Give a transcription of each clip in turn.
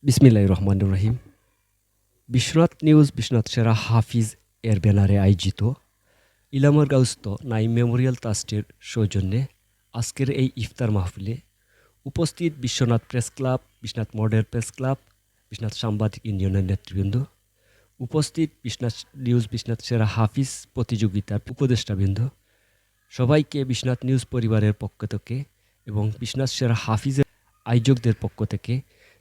বিসমিল্লাহির রহমানির রহিম। বিশ্বনাথ নিউজ বিশ্বনাথ সেরা হাফিজ এর ব্যানারে আয়োজিত ইলামরগাঁওস্থ নাইম মেমোরিয়াল ট্রাস্টের সৌজন্যে আজকের এই ইফতার মাহফিলে উপস্থিত Biswanath press club, Biswanath model press club, Biswanath সাংবাদিক ইউনিয়নের নেতৃবৃন্দ, উপস্থিত বিশ্বনাথ নিউজ বিশ্বনাথ সেরা হাফিজ প্রতিযোগিতার উপদেষ্টাবৃন্দ, সবাইকে বিশ্বনাথ নিউজ পরিবারের পক্ষ থেকে এবং বিশ্বনাথ সেরা হাফিজের আয়োজকদের পক্ষ থেকে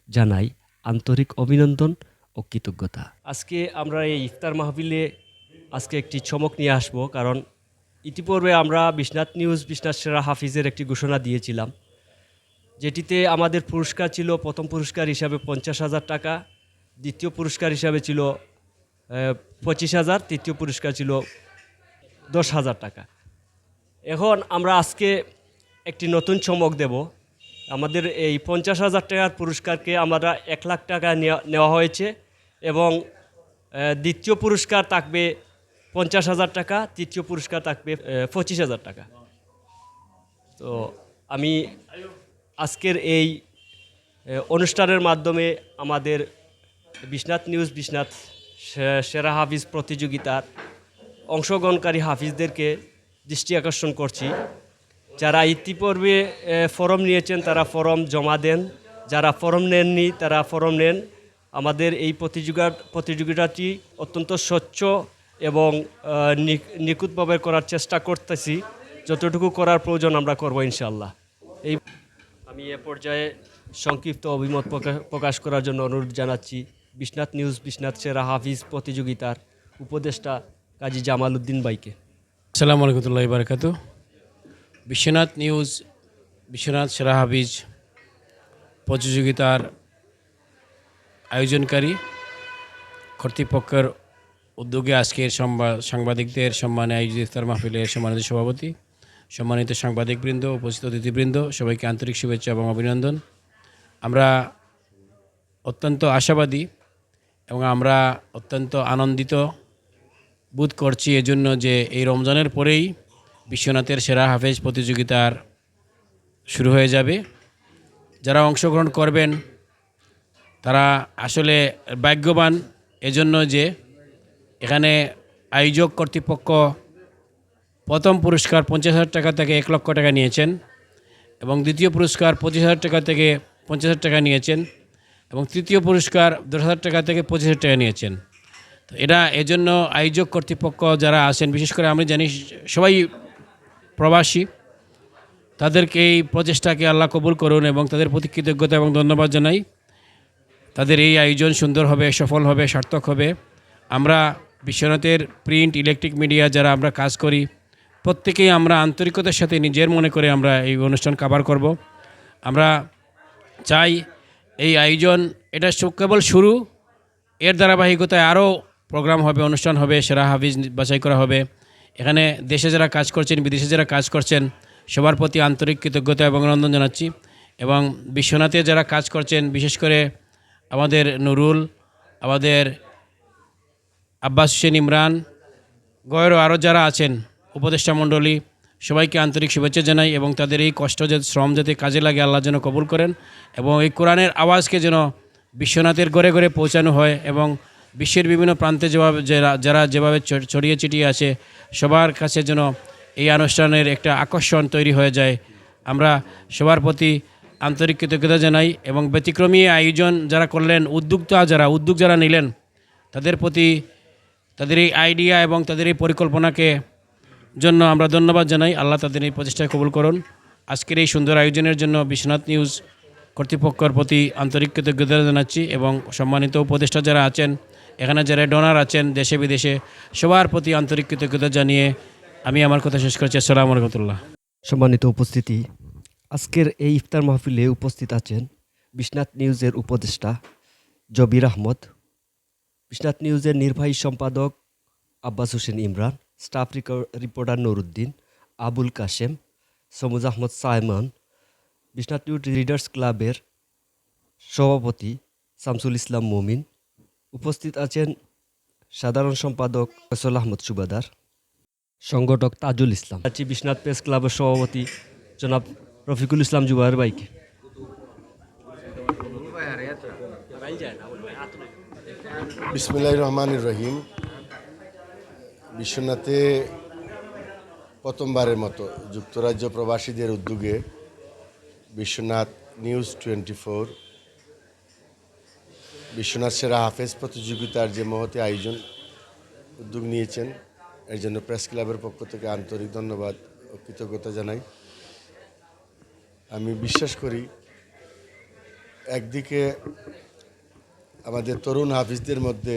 জানাই আন্তরিক অভিনন্দন ও কৃতজ্ঞতা। আজকে আমরা এই ইফতার মাহফিলে আজকে একটি চমক নিয়ে আসব, কারণ ইতিপূর্বে আমরা বিশ্বনাথ নিউজ বিশ্বনাথ সেরা হাফিজের একটি ঘোষণা দিয়েছিলাম, যেটিতে আমাদের পুরস্কার ছিল প্রথম পুরস্কার হিসাবে 50,000 টাকা, দ্বিতীয় পুরস্কার হিসাবে ছিল 25,000, তৃতীয় পুরস্কার ছিল 10,000 টাকা। এখন আমরা আজকে একটি নতুন চমক দেব। আমাদের এই 50,000 টাকার পুরস্কারকে আমরা 1 লাখ টাকা নেওয়া হয়েছে এবং দ্বিতীয় পুরস্কার থাকবে 50,000 টাকা, তৃতীয় পুরস্কার থাকবে 25,000 টাকা। তো আমি আজকের এই অনুষ্ঠানের মাধ্যমে আমাদের বিশ্বনাথ নিউজ বিশ্বনাথ সেরা হাফিজ প্রতিযোগিতার অংশগ্রহণকারী হাফিজদেরকে দৃষ্টি আকর্ষণ করছি। যারা ইতিপূর্বে ফরম নিয়েছেন তারা ফরম জমা দেন, যারা ফরম নেননি তারা ফরম নেন। আমাদের এই প্রতিযোগিতাটি অত্যন্ত স্বচ্ছ এবং নিখুঁতভাবে করার চেষ্টা করতেছি। যতটুকু করার প্রয়োজন আমরা করব ইনশাআল্লাহ। আমি এ পর্যায়ে সংক্ষিপ্ত অভিমত প্রকাশ করার জন্য অনুরোধ জানাচ্ছি বিশ্বনাথ নিউজ বিশ্বনাথ সেরা হাফিজ প্রতিযোগিতার উপদেষ্টা কাজী জামাল উদ্দিন ভাইকে। আসসালামু আলাইকুম ওয়া রাহমাতুল্লাহি ওয়া বারাকাতুহু। বিশ্বনাথ নিউজ বিশ্বনাথ সেরা হাফিজ প্রতিযোগিতার আয়োজনকারী কর্তৃপক্ষের উদ্যোগে আজকের সাংবাদিকদের সম্মানে আয়োজিত ইফতার মাহফিলের সম্মানিত সভাপতি, সম্মানিত সাংবাদিকবৃন্দ, উপস্থিত অতিথিবৃন্দ, সবাইকে আন্তরিক শুভেচ্ছা এবং অভিনন্দন। আমরা অত্যন্ত আশাবাদী এবং আমরা অত্যন্ত আনন্দিত বোধ করছি এজন্য যে এই রমজানের পরেই বিশ্বনাথের সেরা হাফেজ প্রতিযোগিতার শুরু হয়ে যাবে। যারা অংশগ্রহণ করবেন তারা আসলে ভাগ্যবান এজন্য যে এখানে আয়োজক কর্তৃপক্ষ প্রথম পুরস্কার 50,000 টাকা থেকে 1 লক্ষ টাকা নিয়েছেন এবং দ্বিতীয় পুরস্কার 25,000 টাকা থেকে 50,000 টাকা নিয়েছেন এবং তৃতীয় পুরস্কার 10,000 টাকা থেকে 25,000 টাকা নিয়েছেন। তো এটা এজন্য আয়োজক কর্তৃপক্ষ যারা আছেন, বিশেষ করে আমি জানি সবাই প্রবাসী, তাদেরকে এই প্রচেষ্টাকে আল্লাহ কবুল করুন এবং তাদের প্রতি কৃতজ্ঞতা এবং ধন্যবাদ জানাই। তাদের এই আয়োজন সুন্দর হবে, সফল হবে, সার্থক হবে। আমরা বিশ্বনাথের প্রিন্ট ইলেকট্রিক মিডিয়া যারা আমরা কাজ করি প্রত্যেকেই আমরা আন্তরিকতার সাথে নিজের মনে করে আমরা এই অনুষ্ঠান কভার করব। আমরা চাই এই আয়োজন এটা কেবল শুরু, এর ধারাবাহিকতায় আরও প্রোগ্রাম হবে, অনুষ্ঠান হবে, সেরা হাফিজ বাছাই করা হবে। এখানে দেশে যারা কাজ করছেন, বিদেশে যারা কাজ করছেন সবার প্রতি আন্তরিক কৃতজ্ঞতা এবং অভিনন্দন জানাচ্ছি। এবং বিশ্বনাথে যারা কাজ করছেন, বিশেষ করে আমাদের নুরুল, আমাদের আব্বাস হোসেন ইমরান, গয়েরও আরও যারা আছেন উপদেষ্টা মণ্ডলী, সবাইকে আন্তরিক শুভেচ্ছা জানাই এবং তাদের এই কষ্ট যে শ্রম যাতে কাজে লাগে আল্লাহ যেন কবুল করেন এবং এই কোরআনের আওয়াজকে যেন বিশ্বনাথের ঘরে ঘরে পৌঁছানো হয় এবং বিশ্বের বিভিন্ন প্রান্তে যারা যেভাবে ছড়িয়ে ছিটিয়ে আছে সবার কাছে যেন এই অনুষ্ঠানের একটা আকর্ষণ তৈরি হয়ে যায়। আমরা সবার প্রতি আন্তরিক কৃতজ্ঞতা জানাই এবং ব্যতিক্রমী আয়োজন যারা করলেন, উদ্যোগ যারা নিলেন তাদের প্রতি তাদের এই আইডিয়া এবং তাদের এই পরিকল্পনাকে জন্য আমরা ধন্যবাদ জানাই। আল্লাহ তাদের এই প্রচেষ্টায় কবুল করুন। আজকের এই সুন্দর আয়োজনের জন্য বিশ্বনাথ নিউজ কর্তৃপক্ষের প্রতি আন্তরিক কৃতজ্ঞতা জানাচ্ছি এবং সম্মানিত উপদেষ্টা যারা আছেন, এখানে যারা ডোনার আছেন দেশে বিদেশে, সবার প্রতি আন্তরিক কৃতজ্ঞতা জানিয়ে আমি আমার কথা শেষ করছি। আসসালামু আলাইকুম ওয়া রাহমাতুল্লাহ। সম্মানিত উপস্থিতি, আজকের এই ইফতার মাহফিলে উপস্থিত আছেন বিশ্বনাথ নিউজের উপদেষ্টা জবির আহমদ, বিশ্বনাথ নিউজের নির্বাহী সম্পাদক Abbas Hossain Imran, staff reporter Nuruddin, Abul Kashem, Samuj Ahmed Saimon, Biswanath news readers ক্লাবের সভাপতি শামসুল ইসলাম মুমিন, উপস্থিত আছেন সাধারণ সম্পাদক ফয়সাল আহমদ সুবাদার, সংগঠক তাজুল ইসলাম, বিশ্বনাথ প্রেস ক্লাবের সভাপতি জনাব রফিকুল ইসলাম জুবায়ের ভাইকে। বিসমিল্লাহির রহমানির রহিম। বিশ্বনাথে প্রথমবারের মতো যুক্তরাজ্য প্রবাসীদের উদ্যোগে বিশ্বনাথ নিউজ 24 বিশ্বনাথ সেরা হাফেজ প্রতিযোগিতার যে মহতী আয়োজন উদ্যোগ নিয়েছেন, এর জন্য প্রেস ক্লাবের পক্ষ থেকে আন্তরিক ধন্যবাদ ও কৃতজ্ঞতা জানাই। আমি বিশ্বাস করি একদিকে আমাদের তরুণ হাফিজদের মধ্যে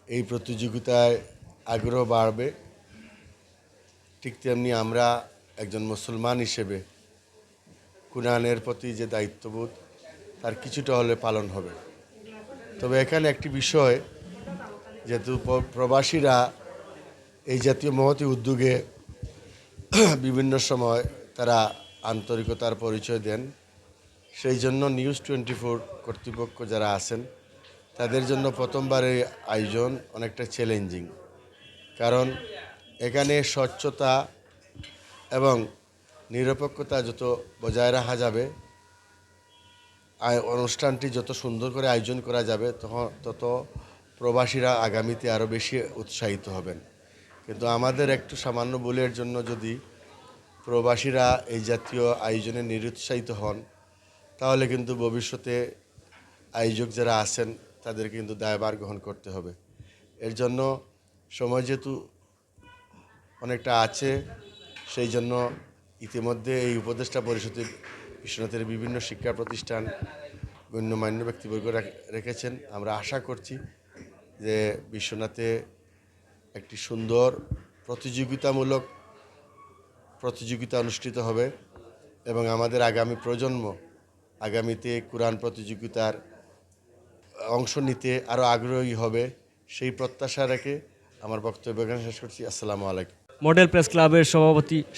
এই প্রতিযোগিতায় আগ্রহ বাড়বে, ঠিক তেমনি আমরা একজন মুসলমান হিসেবে কুরআনের প্রতি যে দায়িত্ববোধ তার কিছুটা হলে পালন হবে। তবে এখানে একটি বিষয়, যেহেতু প্রবাসীরা এই জাতীয় মহতী উদ্যোগে বিভিন্ন সময় তারা আন্তরিকতার পরিচয় দেন, সেই জন্য নিউজ 24 কর্তৃপক্ষ যারা আছেন তাদের জন্য প্রথমবার এই আয়োজন অনেকটা চ্যালেঞ্জিং। কারণ এখানে স্বচ্ছতা এবং নিরপেক্ষতা যত বজায় রাখা যাবে, অনুষ্ঠানটি যত সুন্দর করে আয়োজন করা যাবে, তত প্রবাসীরা আগামীতে আরও বেশি উৎসাহিত হবেন। কিন্তু আমাদের একটু সামান্য ভুলের জন্য যদি প্রবাসীরা এই জাতীয় আয়োজনে নিরুৎসাহিত হন, তাহলে কিন্তু ভবিষ্যতে আয়োজক যারা আছেন তাদের কিন্তু দায়ভার গ্রহণ করতে হবে। এর জন্য সময় যেহেতু অনেকটা আছে, সেই জন্য ইতিমধ্যে এই উপদেষ্টা পরিষদে বিশ্বনাথের বিভিন্ন শিক্ষা প্রতিষ্ঠান গণ্যমান্য ব্যক্তিবর্গ রেখেছেন। আমরা আশা করছি যে বিশ্বনাথে একটি সুন্দর প্রতিযোগিতামূলক প্রতিযোগিতা অনুষ্ঠিত হবে এবং আমাদের আগামী প্রজন্ম আগামীতে কোরআন প্রতিযোগিতার অংশ নিতে আরও আগ্রহী হবে, সেই প্রত্যাশা রেখে আমার বক্তব্য এখানে শেষ করছি। আসসালামু আলাইকুম। মডেল প্রেস ক্লাবের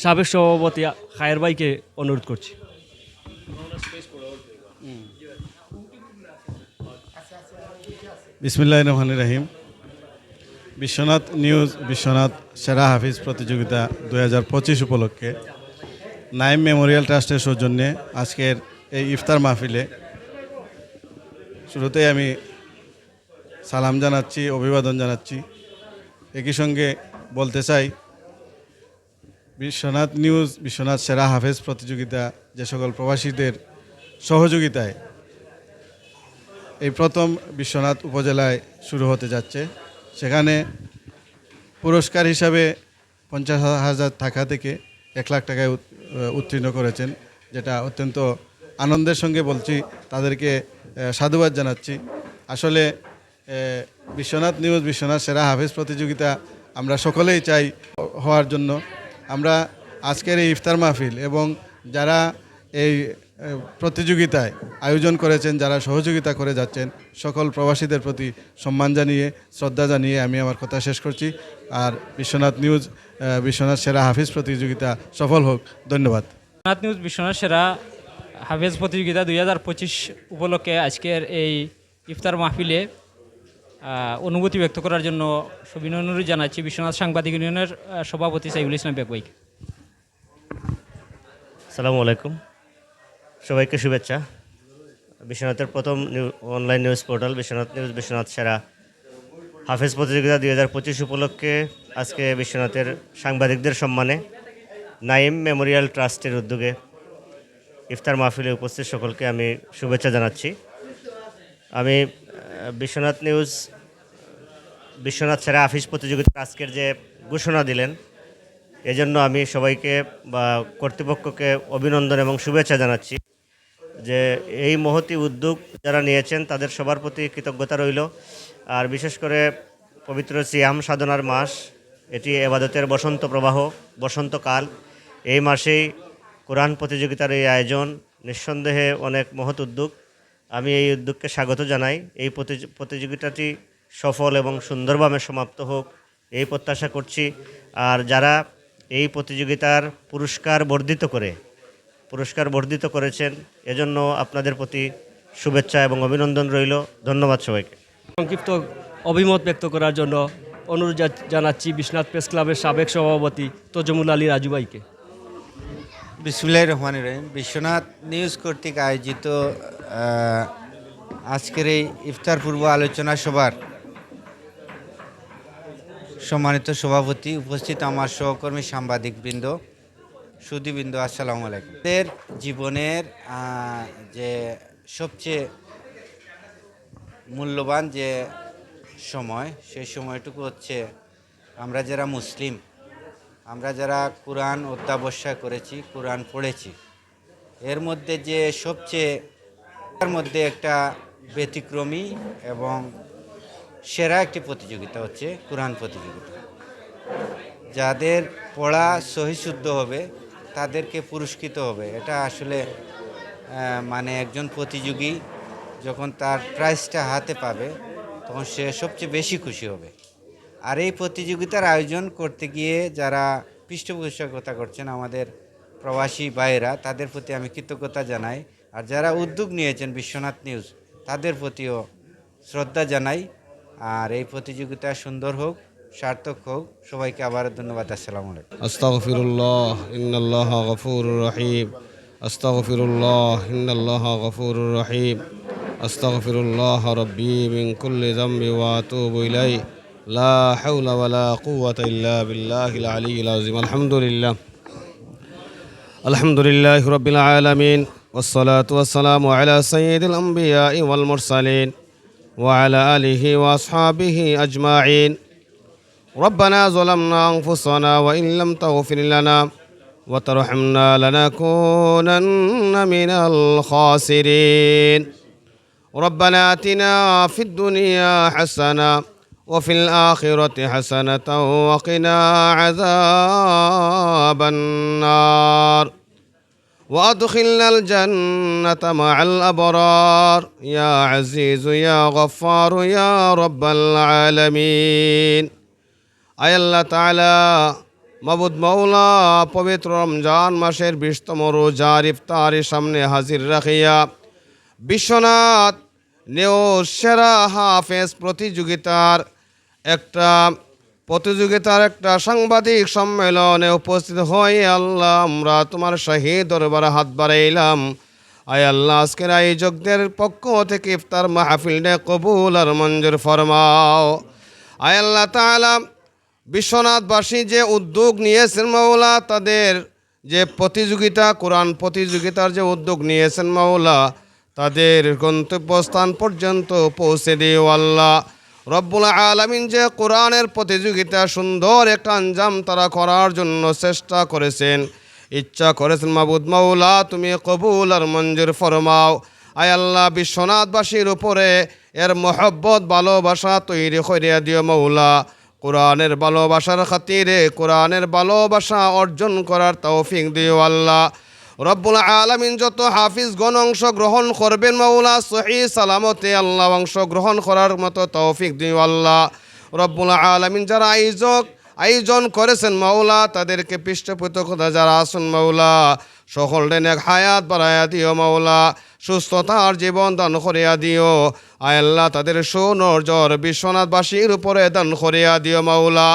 সাবেক সভাপতি খায়ের ভাইকে অনুরোধ করছি। বিসমিল্লাহির রহমানির রহিম। বিশ্বনাথ নিউজ বিশ্বনাথ সেরা হাফিজ প্রতিযোগিতা 2025 উপলক্ষে নাইম মেমোরিয়াল ট্রাস্টের সৌজন্যে আজকের এই ইফতার মাহফিলে শুরুতেই আমি সালাম জানাচ্ছি, অভিবাদন জানাচ্ছি। একই সঙ্গে বলতে চাই, বিশ্বনাথ নিউজ বিশ্বনাথ সেরা হাফেজ প্রতিযোগিতা যে সকল প্রবাসীদের সহযোগিতায় এই প্রথম বিশ্বনাথ উপজেলায় শুরু হতে যাচ্ছে, সেখানে পুরস্কার হিসাবে 50,000 টাকা থেকে 1 লাখ টাকায় উত্তীর্ণ করেছেন, যেটা অত্যন্ত আনন্দের সঙ্গে বলছি, তাদেরকে সাধুবাদ জানাচ্ছি। আসলে বিশ্বনাথ নিউজ বিশ্বনাথ সেরা হাফেজ প্রতিযোগিতা আমরা সকলেই চাই হওয়ার জন্য। আমরা আজকের এই ইফতার মাহফিল এবং যারা এই প্রতিযোগিতায় আয়োজন করেছেন, যারা সহযোগিতা করে যাচ্ছেন, সকল প্রবাসীদের প্রতি সম্মান জানিয়ে, শ্রদ্ধা জানিয়ে আমি আমার কথা শেষ করছি। আর বিশ্বনাথ নিউজ বিশ্বনাথ সেরা হাফিজ প্রতিযোগিতা সফল হোক। ধন্যবাদ। বিশ্বনাথ নিউজ বিশ্বনাথ সেরা হাফেজ প্রতিযোগিতা 2025 উপলক্ষে আজকের এই ইফতার মাহফিলে অনুভূতি ব্যক্ত করার জন্য সবিনয় অনুরোধ জানাচ্ছি বিশ্বনাথ সাংবাদিক ইউনিয়নের সভাপতি সাইফুল ইসলাম বেগবাইকে। আসসালামু আলাইকুম, সবাইকে শুভেচ্ছা। বিশ্বনাথের প্রথম online news portal Biswanath news Biswanath সেরা হাফেজ প্রতিযোগিতা 2025 উপলক্ষে আজকে বিশ্বনাথের সাংবাদিকদের সম্মানে নাইম মেমোরিয়াল ট্রাস্টের উদ্যোগে ইফতার মাহফিলে উপস্থিত সকলকে আমি শুভেচ্ছা জানাচ্ছি। আমি বিশ্বনাথ নিউজ বিশ্বনাথ সেরা হাফিজ প্রতিযোগিতার আজকের যে ঘোষণা দিলেন, এজন্য আমি সবাইকে বা কর্তৃপক্ষকে অভিনন্দন এবং শুভেচ্ছা জানাচ্ছি যে এই মহতী উদ্যোগ যারা নিয়েছেন তাদের সবার প্রতি কৃতজ্ঞতা রইল। আর বিশেষ করে পবিত্র সিয়াম সাধনার মাস, এটি এবাদতের বসন্ত প্রবাহ, বসন্তকাল। এই মাসেই কোরআন প্রতিযোগিতার এই আয়োজন নিঃসন্দেহে অনেক মহৎ উদ্যোগ। আমি এই উদ্যোগকে স্বাগত জানাই। এই প্রতিযোগিতাটি সফল এবং সুন্দরভাবে সমাপ্ত হোক এই প্রত্যাশা করছি। আর যারা এই প্রতিযোগিতার পুরস্কার বর্ধিত করেছেন, এজন্য আপনাদের প্রতি শুভেচ্ছা এবং অভিনন্দন রইল। ধন্যবাদ সবাইকে। সংক্ষিপ্ত অভিমত ব্যক্ত করার জন্য অনুরোধ জানাচ্ছি বিশ্বনাথ প্রেস ক্লাবের সাবেক সভাপতি তজমুল আলী রাজু ভাইকে। বিসমিল্লাহির রহমানির রহিম। বিশ্বনাথ নিউজ কর্তৃক আয়োজিত আজকের এই ইফতার পূর্ব আলোচনা সভার সম্মানিত সভাপতি, উপস্থিত আমার সহকর্মী সাংবাদিকবৃন্দ, সুধীবৃন্দ, আসসালামু আলাইকুম। এর জীবনের যে সবচেয়ে মূল্যবান যে সময়, সেই সময়টুকু হচ্ছে আমরা যারা মুসলিম, আমরা যারা কোরআন অধ্যবসায় করেছি, কোরআন পড়েছি, এর মধ্যে যে সবচেয়ে তার মধ্যে একটা ব্যতিক্রমী এবং সেরা একটি প্রতিযোগিতা হচ্ছে কোরআন প্রতিযোগিতা। যাদের পড়া সহিশুদ্ধ হবে তাদেরকে পুরস্কৃত হবে। এটা আসলে মানে একজন প্রতিযোগী যখন তার প্রাইজটা হাতে পাবে তখন সে সবচেয়ে বেশি খুশি হবে। আর এই প্রতিযোগিতার আয়োজন করতে গিয়ে যারা পৃষ্ঠপোষকতা করছেন আমাদের প্রবাসী ভাইয়েরা, তাদের প্রতি আমি কৃতজ্ঞতা জানাই। আর যারা উদ্যোগ নিয়েছেন বিশ্বনাথ নিউজ, তাদের প্রতিও শ্রদ্ধা জানাই। আর এই প্রতিযোগিতা সুন্দর হোক, সার্থক হোক। সবাইকে আবার ধন্যবাদ। আসসালামু আলাইকুম। আস্তাগফিরুল্লাহ ইন্নাল্লাহা গফুরুর রহিম। আস্তাগফিরুল্লাহ ইন্নাল্লাহা গফুরুর রহিম। আস্তাগফিরুল্লাহ রাব্বি মিন কুল্লি যামবি ওয়া আতুবু ইলাইহি। লা হাওলা ওয়ালা কুওয়াতা ইল্লা বিল্লাহিল আলিয়্যিল আযীম। আলহামদুলিল্লাহি রাব্বিল আলামিন ওয়াসসালাতু ওয়াসসালামু আলা সাইয়্যিদিল আমবিয়াই ওয়াল মুরসালিন ওয়া আলা আলিহি ওয়া আসহাবিহি আজমাইন। ربنا ظلمنا أنفسنا وإن لم تغفر لنا وترحمنا لنكونن من الخاسرين. ربنا آتنا في الدنيا حسنة وفي الآخرة حسنة وقنا عذاب النار وأدخلنا الجنة مع الأبرار يا عزيز يا غفار يا رب العالمين. আয় আল্লাহ তাআলা, মাবুদ মাওলা, পবিত্র রমজান মাসের 20তম রোজার ইফতারের সামনে হাজির রাখিয়া বিশ্বনাথ নিউজ সেরা হাফেজ প্রতিযোগিতার একটা সাংবাদিক সম্মেলনে উপস্থিত হয়ে আল্লাহ আমরা তোমার শাহী দরবারে হাত বাড়াইলাম। আয় আল্লাহ, আজকের আয়োজকদের পক্ষ থেকে ইফতার মাহফিলটা কবুল আর মঞ্জুর ফরমাও। আয় আল্লাহ তাআলা, বিশ্বনাথবাসী যে উদ্যোগ নিয়েছেন মাওলা, তাদের যে প্রতিযোগিতা, কোরআন প্রতিযোগিতার যে উদ্যোগ নিয়েছেন মাওলা, তাদের গন্তব্যস্থান পর্যন্ত পৌঁছে দিও আল্লাহ রব্বুল আলামিন। যে কোরআনের প্রতিযোগিতা সুন্দর একটা আঞ্জাম তারা করার জন্য চেষ্টা করেছেন, ইচ্ছা করেছেন মাবুদ মাওলা, তুমি কবুল আর মঞ্জুর ফরমাও। আয় আল্লাহ, বিশ্বনাথবাসীর উপরে এর মহব্বত ভালোবাসা তৈরি করিয়া দিও মাওলা। কোরআনের ভালোবাসার খাতিরে কোরআনের ভালোবাসা অর্জন করার তৌফিক দিও আল্লাহ রব্বুল আলামিন। যত হাফিজগণ অংশগ্রহণ করবেন মাওলা, সহিহ সালামতে আল্লাহ অংশগ্রহণ করার মতো তৌফিক দিও আল্লাহ রব্বুল আলামিন। যারা আয়োজন করেছেন মাওলা, তাদেরকে পৃষ্ঠপোষকতা যারা আছেন মাওলা, সকল নেক হায়াত বাড়াইয়া দিও মাওলা, সুস্থতার জীবন দান করিয়া দিও। আয় আল্লাহ, তাদের সুনজর বিশ্বনাথবাসীর উপরে দান করিয়া দিও মাওলা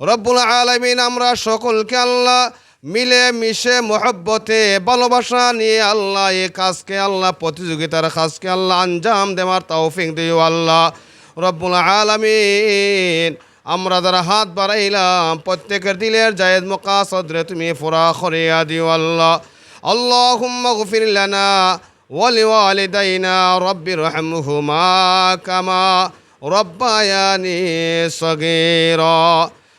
রব্বুল আলামিন। আমরা সকলকে আল্লাহ মিলে মিশে মহব্বতে ভালোবাসা নিয়ে আল্লাহ এই কাজকে আল্লাহ প্রতিযোগিতার কাজকে আল্লাহ আঞ্জাম দেওয়ার তৌফিক দিও আল্লাহ রব্বুল আলামিন। আমরা যারা হাত বাড়াইলাম প্রত্যেকের দিলের জায়েজ মুকাসাদরে তুমি পুরা করিয়া দিও আল্লাহ। আল্লাহুম্মা গফির লানা ওয়া লিওয়ালিদাইনা রাব্বিরহামহুমা কামা রাব্বায়ানি সগীরা।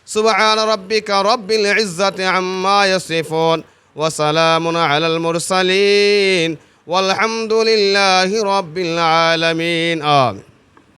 সুবহানা রাব্বিকা রাব্বিল ইজ্জাতি আম্মা ইয়াসিফুন ওয়া সালামুন আলাল মুরসালিন ওয়ালহামদুলিল্লাহি রাব্বিল আলামিন। আমিন।